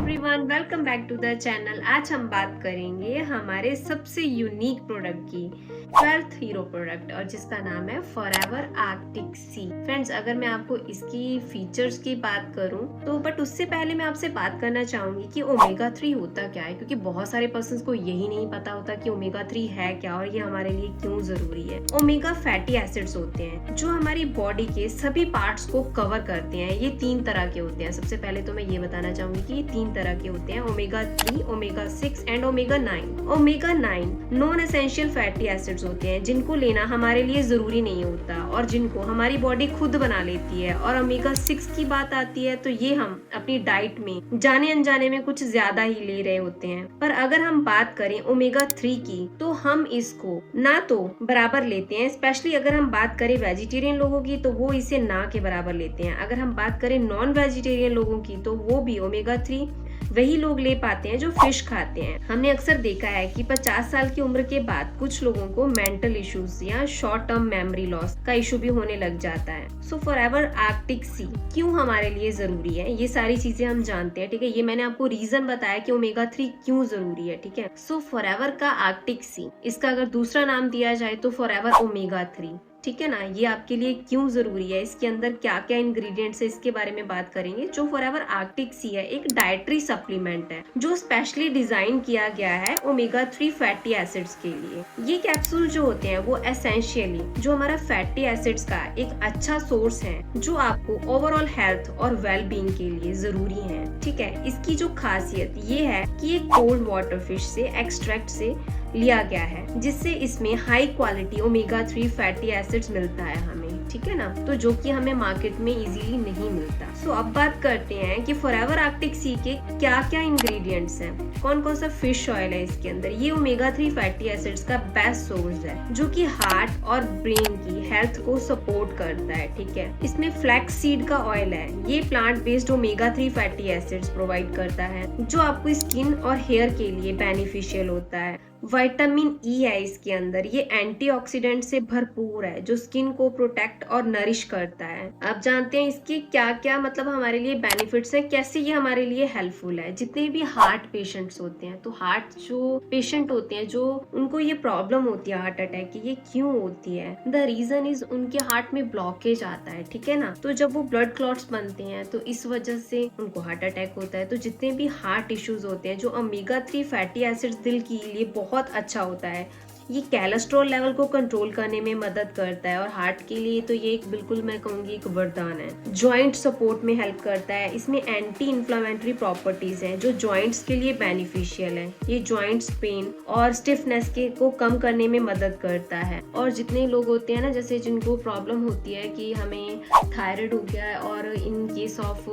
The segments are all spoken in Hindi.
Everyone, welcome back to the channel. आज हम बात करेंगे हमारे सबसे यूनिक प्रोडक्ट की, 12th हीरो प्रोडक्ट, और जिसका नाम है फॉरएवर आर्कटिक सी। फ्रेंड्स, अगर मैं आपको इसकी फीचर्स की बात करूं तो बट उससे पहले मैं आपसे बात करना चाहूंगी कि ओमेगा 3 होता क्या है, क्योंकि बहुत सारे पर्सन को यही नहीं पता होता कि ओमेगा 3 है क्या और ये हमारे लिए क्यों जरूरी है। ओमेगा फैटी एसिड्स होते हैं जो हमारी बॉडी के सभी पार्ट्स को कवर करते हैं। ये 3 तरह के होते हैं। सबसे पहले तो मैं ये बताना चाहूंगी कि ये 3 तरह के होते हैं, omega 3, omega 6 and omega 9। Omega 9 non essential fatty acids होते हैं जिनको लेना हमारे लिए जरूरी नहीं होता और जिनको हमारी बॉडी खुद बना लेती है। और ओमेगा 6 की बात आती है तो ये हम अपनी डाइट में जाने अनजाने में कुछ ज्यादा ही ले रहे होते हैं। पर अगर हम बात करें ओमेगा 3 की तो हम इसको ना तो बराबर लेते हैं, स्पेशली अगर हम बात करें वेजिटेरियन लोगों की तो वो इसे ना के बराबर लेते हैं। अगर हम बात करें नॉन वेजिटेरियन लोगों की तो वो भी ओमेगा 3 वही लोग ले पाते हैं जो फिश खाते हैं। हमने अक्सर देखा है कि 50 साल की उम्र के बाद कुछ लोगों को मेंटल इश्यूज या शॉर्ट टर्म मेमोरी लॉस का इशू भी होने लग जाता है। सो फॉरएवर आर्कटिक सी क्यों हमारे लिए जरूरी है, ये सारी चीजें हम जानते हैं। ठीक है, ये मैंने आपको रीजन बताया कि ओमेगा 3 क्यों जरूरी है। ठीक है, सो फॉरएवर का आर्कटिक सी, इसका अगर दूसरा नाम दिया जाए तो फॉरएवर ओमेगा 3। ठीक है ना, ये आपके लिए क्यों जरूरी है, इसके अंदर क्या क्या इंग्रेडिएंट्स है, इसके बारे में बात करेंगे। जो फॉरएवर आर्कटिक सी है एक डाइटरी सप्लीमेंट है जो स्पेशली डिजाइन किया गया है ओमेगा 3 फैटी एसिड्स के लिए। ये कैप्सूल जो होते हैं वो एसेंशियली जो हमारा फैटी एसिड्स का एक अच्छा सोर्स है जो आपको ओवरऑल हेल्थ और वेल बीइंग के लिए जरूरी है। ठीक है, इसकी जो खासियत ये है कि ये कोल्ड वाटर फिश से एक्सट्रैक्ट से लिया गया है जिससे इसमें high quality omega 3 fatty acids मिलता है हमें। ठीक है ना, तो जो कि हमें मार्केट में इजीली नहीं मिलता। सो अब बात करते हैं कि फॉरएवर आर्कटिक सी के क्या क्या इंग्रेडिएंट्स हैं, कौन कौन सा फिश ऑयल है इसके अंदर। ये ओमेगा 3 फैटी एसिड्स का बेस्ट सोर्स है जो कि हार्ट और ब्रेन की हेल्थ को सपोर्ट करता है। ठीक है, इसमें फ्लैक्स सीड का ऑयल है, ये plant based omega 3 fatty acids provide करता है जो आपको स्किन और हेयर के लिए बेनिफिशियल होता है। विटामिन ई है इसके अंदर, ये एंटीऑक्सीडेंट से भरपूर है जो स्किन को प्रोटेक्ट और नरिश करता है। आप जानते हैं इसके क्या क्या मतलब हमारे लिए बेनिफिट्स हैं, कैसे ये हमारे लिए हेल्पफुल है। जितने भी हार्ट पेशेंट्स होते हैं, तो हार्ट जो पेशेंट होते हैं जो उनको ये प्रॉब्लम होती है हार्ट अटैक की, ये क्यों होती है, द रीजन इज उनके हार्ट में ब्लॉकेज आता है। ठीक है ना, तो जब वो ब्लड क्लॉट्स बनते हैं तो इस वजह से उनको हार्ट अटैक होता है। तो जितने भी हार्ट इश्यूज होते हैं, जो ओमेगा 3 फैटी एसिड्स दिल के लिए बहुत अच्छा होता है। ये कोलेस्ट्रॉल लेवल को कंट्रोल करने में मदद करता है और हार्ट के लिए तो ये एक बिल्कुल मैं कहूंगी एक वरदान है। जॉइंट सपोर्ट में हेल्प करता है, इसमें एंटी इन्फ्लेमेटरी प्रॉपर्टीज हैं जो जॉइंट्स के लिए बेनिफिशियल है। ये जॉइंट्स पेन और स्टिफनेस के को कम करने में मदद करता है। और जितने लोग होते हैं ना, जैसे जिनको प्रॉब्लम होती है कि हमें थायराइड हो गया है और इन केस ऑफ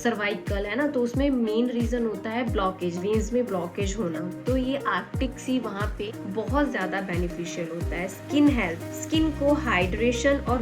सर्वाइकल है ना, तो उसमें मेन रीजन होता है ब्लॉकेज, वेन्स में ब्लॉकेज होना। तो ये आर्कटिक सी वहाँ पे बहुत ज्यादा बेनिफिशियल होता है। स्किन हेल्थ, स्किन को हाइड्रेशन और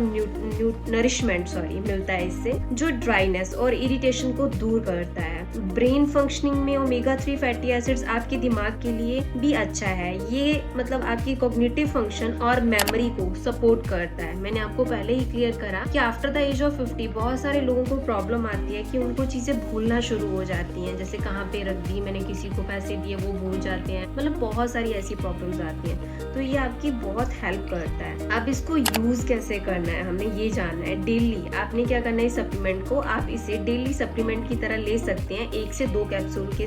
नरिशमेंट मिलता है इससे, जो ड्राइनेस और इरिटेशन को दूर करता है। ब्रेन फंक्शनिंग में ओमेगा 3 फैटी एसिड्स आपके दिमाग के लिए भी अच्छा है। ये मतलब आपकी कॉग्निटिव फंक्शन और मेमोरी को सपोर्ट करता है। मैंने आपको पहले ही क्लियर करा कि आफ्टर द एज ऑफ 50 बहुत सारे लोगों को प्रॉब्लम आती है कि उनको चीजें भूलना शुरू हो जाती हैं, जैसे कहाँ पे रख दी मैंने, किसी को पैसे दिए वो भूल जाते हैं, मतलब बहुत सारी ऐसी प्रॉब्लम्स आती हैं। तो ये आपकी बहुत हेल्प करता है। अब इसको यूज कैसे करना है हमने ये जानना है। डेली आपने क्या करना है, सप्लीमेंट को आप इसे डेली सप्लीमेंट की तरह ले सकते हैं। 1 से 2 कैप्सूल के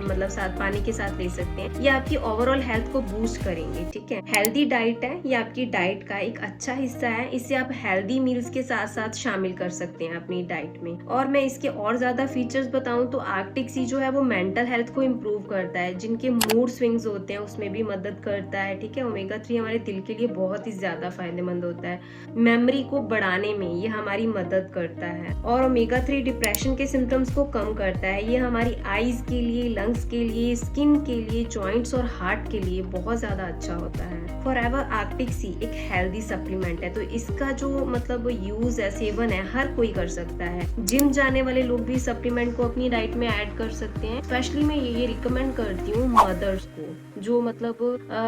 मतलब साथ पानी के साथ ले सकते हैं। ये आपकी ओवरऑल हेल्थ को बूस्ट करेंगे। ठीक है, हेल्दी डाइट है, ये आपकी डाइट का एक अच्छा हिस्सा है। इसे आप हेल्दी मील्स के साथ साथ शामिल कर सकते हैं अपनी डाइट में। और मैं इसके और ज्यादा फीचर्स बताऊं तो आर्कटिक सी जो है वो मेंटल हेल्थ को इम्प्रूव करता है, जिनके मूड स्विंग्स होते हैं उसमें भी मदद करता है। ठीक है, ओमेगा 3 हमारे दिल के लिए बहुत ही ज्यादा फायदेमंद होता है। मेमोरी को बढ़ाने में ये हमारी मदद करता है। और ओमेगा 3 डिप्रेशन के सिम्टम्स को कम करता है। ये हमारी आईज के लिए, लंग्स के लिए, स्किन के लिए, जॉइंट्स और हार्ट के लिए बहुत ज्यादा अच्छा होता है। फॉरएवर आर्कटिक सी एक हेल्दी सप्लीमेंट है, तो इसका जो मतलब यूज है, सेवन है, हर कोई कर सकता है। जिम जाने वाले लोग भी सप्लीमेंट को अपनी डाइट में ऐड कर सकते हैं। स्पेशली मैं ये रिकमेंड करती हूँ मदर्स को, जो मतलब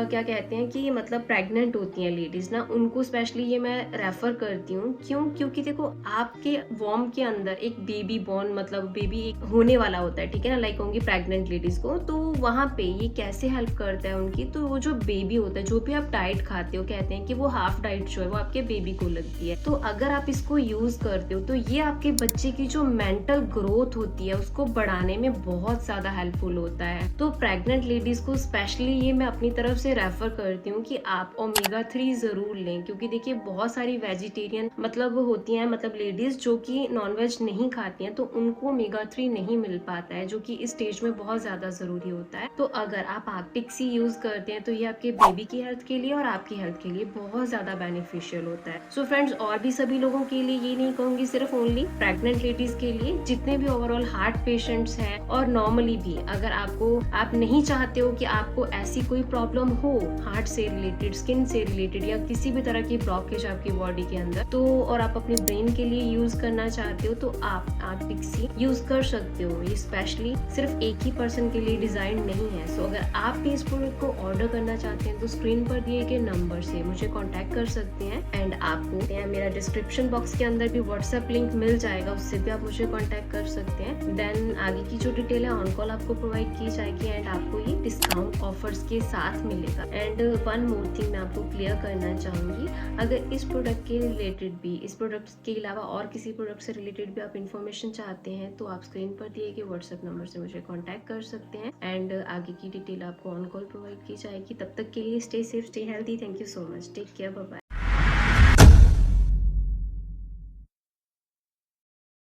क्या कहते कहते हैं कि मतलब प्रेग्नेंट होती हैं लेडीज ना, उनको स्पेशली ये मैं रेफर करती हूँ। क्यों? क्योंकि देखो आपके वॉर्म के अंदर एक बेबी बॉर्न मतलब बेबी एक होने वाला होता है, ठीक है ना, लाइक होंगी प्रेग्नेंट लेडीज को, तो वहाँ पे ये कैसे हेल्प करता है उनकी, तो वो जो बेबी होता है, जो भी आप डाइट खाते हो, कहते हैं कि वो हाफ डाइट जो है वो आपके बेबी को लगती है। तो अगर आप इसको यूज करते हो तो ये आपके बच्चे की जो मेंटल ग्रोथ होती है उसको बढ़ाने में बहुत ज्यादा हेल्पफुल होता है। तो प्रेग्नेंट लेडीज को स्पेशली ये मैं अपनी तरफ से रेफर करती हूँ कि आप ओमेगा 3 जरूर लें, क्योंकि देखिए बहुत सारी वेजिटेरियन मतलब होती हैं, मतलब लेडीज जो कि नॉनवेज नहीं खाती हैं, तो उनको ओमेगा 3 नहीं मिल पाता है, जो कि इस स्टेज में बहुत ज्यादा जरूरी होता है। तो अगर आप आर्कटिक सी यूज करते हैं तो ये आपके बेबी की हेल्थ के लिए और आपकी हेल्थ के लिए बहुत ज्यादा बेनिफिशियल होता है। सो फ्रेंड्स, और भी सभी लोगों के लिए, ये नहीं कहूंगी सिर्फ ओनली प्रेग्नेंट लेडीज के लिए, जितने भी ओवरऑल हार्ट पेशेंट्स हैं और नॉर्मली भी अगर आप नहीं चाहते हो कि आपको ऐसी कोई प्रॉब्लम हो हार्ट से रिलेटेड, स्किन से रिलेटेड या किसी भी तरह की ब्लॉकेज आपकी बॉडी के अंदर, तो और आप अपने ब्रेन के लिए यूज करना चाहते हो तो आप आर्कटिक सी यूज कर सकते हो। ये स्पेशली सिर्फ एक ही पर्सन के लिए डिजाइन नहीं है। सो अगर आप भी इस प्रोडक्ट को ऑर्डर करना चाहते हैं तो स्क्रीन पर दिए गए नंबर से मुझे कांटेक्ट कर सकते हैं, एंड आपको मेरा डिस्क्रिप्शन बॉक्स के अंदर भी व्हाट्सएप लिंक मिल जाएगा, उससे भी आप मुझे कांटेक्ट कर सकते हैं। देन आगे की जो डिटेल है ऑन कॉल आपको प्रोवाइड की जाएगी, एंड आपको ये डिस्काउंट ऑफर्स के साथ मिलेगा। एंड वन मोर थिंग मैं आपको क्लियर करना चाहूंगी, अगर इस प्रोडक्ट के रिलेटेड भी, इस प्रोडक्ट के अलावा और किसी प्रोडक्ट से रिलेटेड भी आप इन्फॉर्मेशन चाहते हैं तो आप स्क्रीन पर दिए गए व्हाट्सएप नंबर से मुझे कांटेक्ट कर सकते हैं, एंड आगे की डिटेल आपको ऑन कॉल प्रोवाइड की जाएगी। तब तक के लिए stay safe, stay healthy. Thank you so much, take care, bye bye.